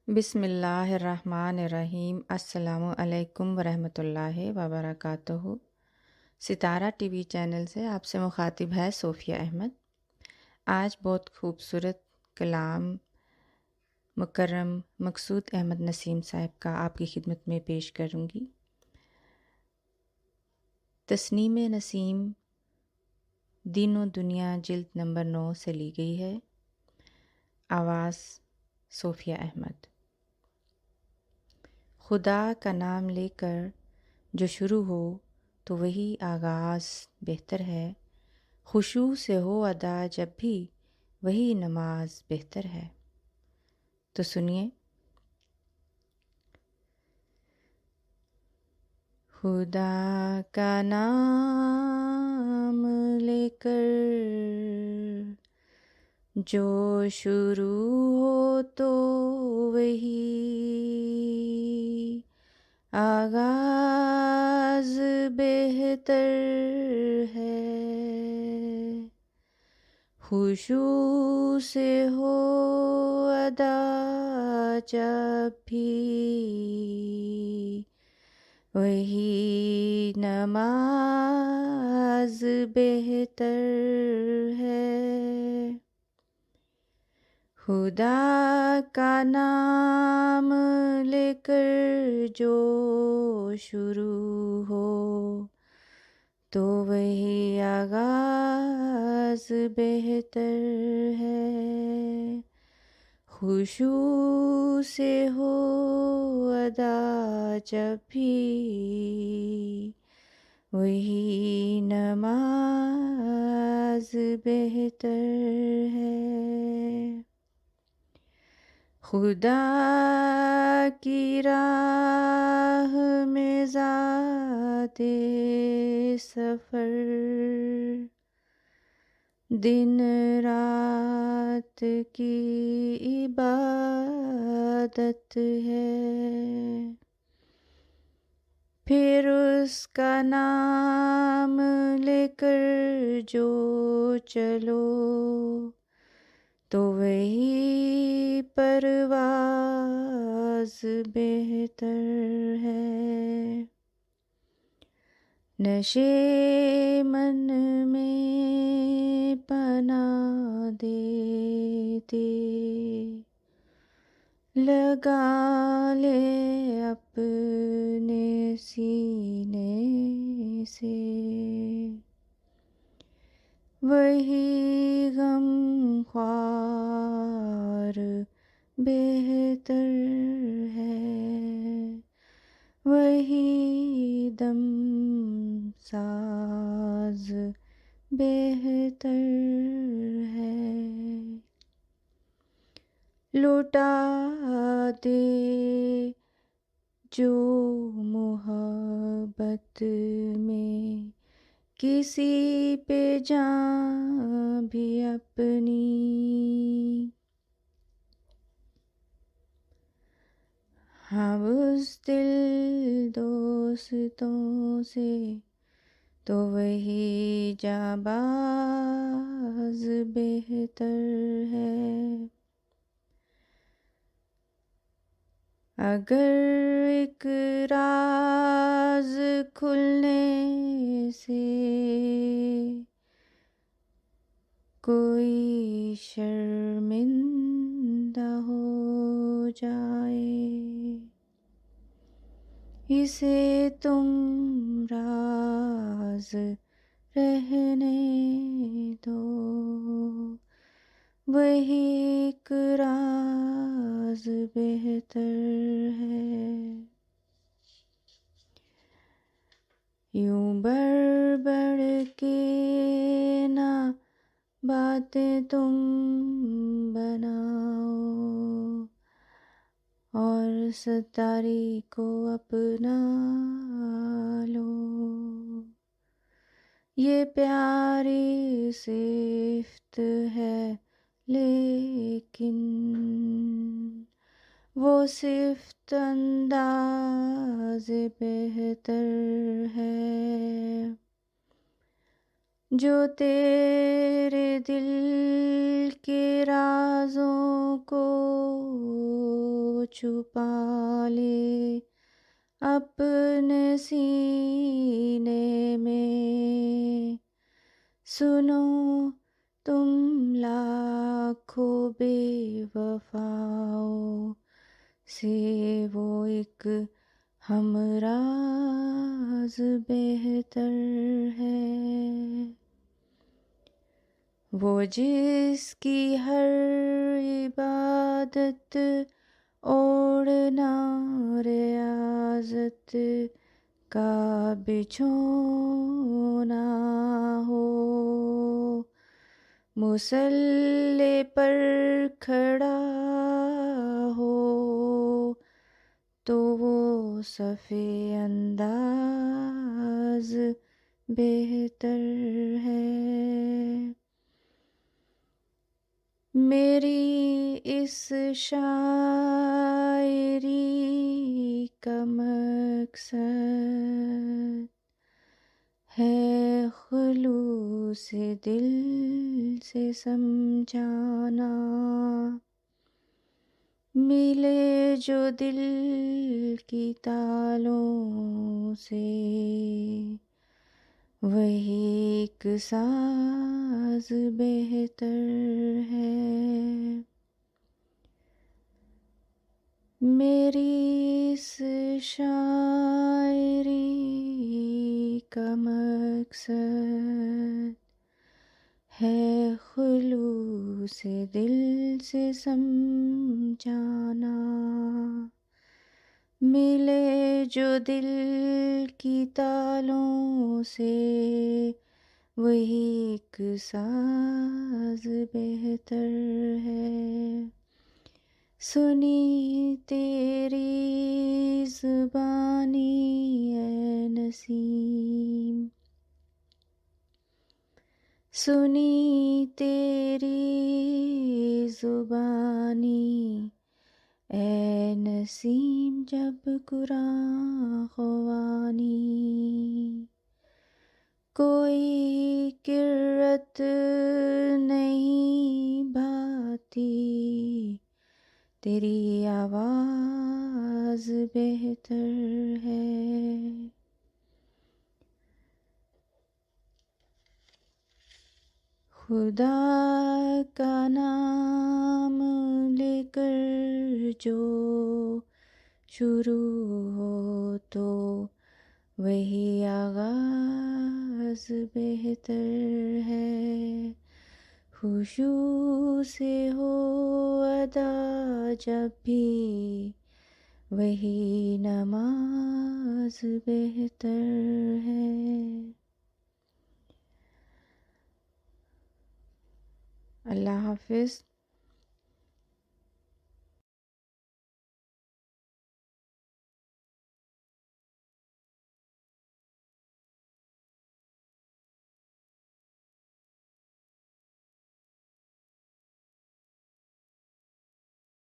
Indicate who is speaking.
Speaker 1: बिस्मिल्लाहिर्रहमानिर्रहीम। अस्सलामु अलैकुम वरहमतुल्लाहि वबरकातुहू। सितारा टीवी चैनल से आपसे मुखातिब है सोफ़िया अहमद। आज बहुत खूबसूरत कलाम मुकर्रम मकसूद अहमद नसीम साहब का आपकी खिदमत में पेश करूँगी। तस्नीम नसीम दीनो दुनिया जिल्द नंबर 9 से ली गई है। आवाज़ सोफ़िया अहमद। खुदा का नाम लेकर जो शुरू हो तो वही आगाज़ बेहतर है। खुशू से हो अदा जब भी वही नमाज बेहतर है। तो सुनिए। खुदा का नाम लेकर जो शुरू हो तो वही आगाज़ बेहतर है। खुशू से हो अदा जब भी वही नमाज बेहतर है। खुदा का नाम लेकर जो शुरू हो तो वही आगाज़ बेहतर है। खुशू से हो अदा जब भी वही नमाज बेहतर है। खुदा की राह में ज़ाते सफ़र दिन रात की इबादत है। फिर उसका नाम लेकर जो चलो तो वही परवाज़ बेहतर है। नशे मन में पनाह देते लगा ले अपने सीने से वही गमख्वार बेहतर है। वही दम साज बेहतर है। लुटा दे जो मोहब्बत में किसी पे जान भी अपनी हाँ उस दिल दोस्तों से तो वही जाबाज बेहतर है। अगर एक राज खुलने से कोई शर्मिंदा हो जाए इसे तुम राज रहने दो। वही एक राज बेहतर है। यूं बढ़ बढ़ के ना बातें तुम बनाओ और सतारी को अपना लो। ये प्यारी सिफ्त है लेकिन वो सिफ्त अंदाज़ बेहतर है। जो तेरे दिल के राज़ों को छुपा ले अपने सीने में। सुनो तुम लाखों बेवफाओं से वो एक हमराज बेहतर है। वो जिसकी हर इबादत ओढ़ना रियाज़त का बिछोना हो, मुसल्ले पर खड़ा हो तो वो सफ़े अंदाज बेहतर है। मेरी इस शायरी का मकसद है खुलूस दिल से समझाना। मिले जो दिल की तालों से वही एक साज बेहतर है। मेरी इस शायरी का मकसद है खुलूस दिल से समझाना। मिले जो दिल की तालों से वही एक साज बेहतर है। सुनी तेरी ज़ुबानी ऐ नसीम, सुनी तेरी ज़ुबानी ऐ नसीम जब कुरान ख़वानी। कोई किरत नहीं भाती तेरी आवाज़ बेहतर है। खुदा का नाम लेकर जो शुरू हो तो वही आगाज़ बेहतर है। खुशू से हो अदा जब भी वही नमाज बेहतर है। अल्लाह हाफ़िज़।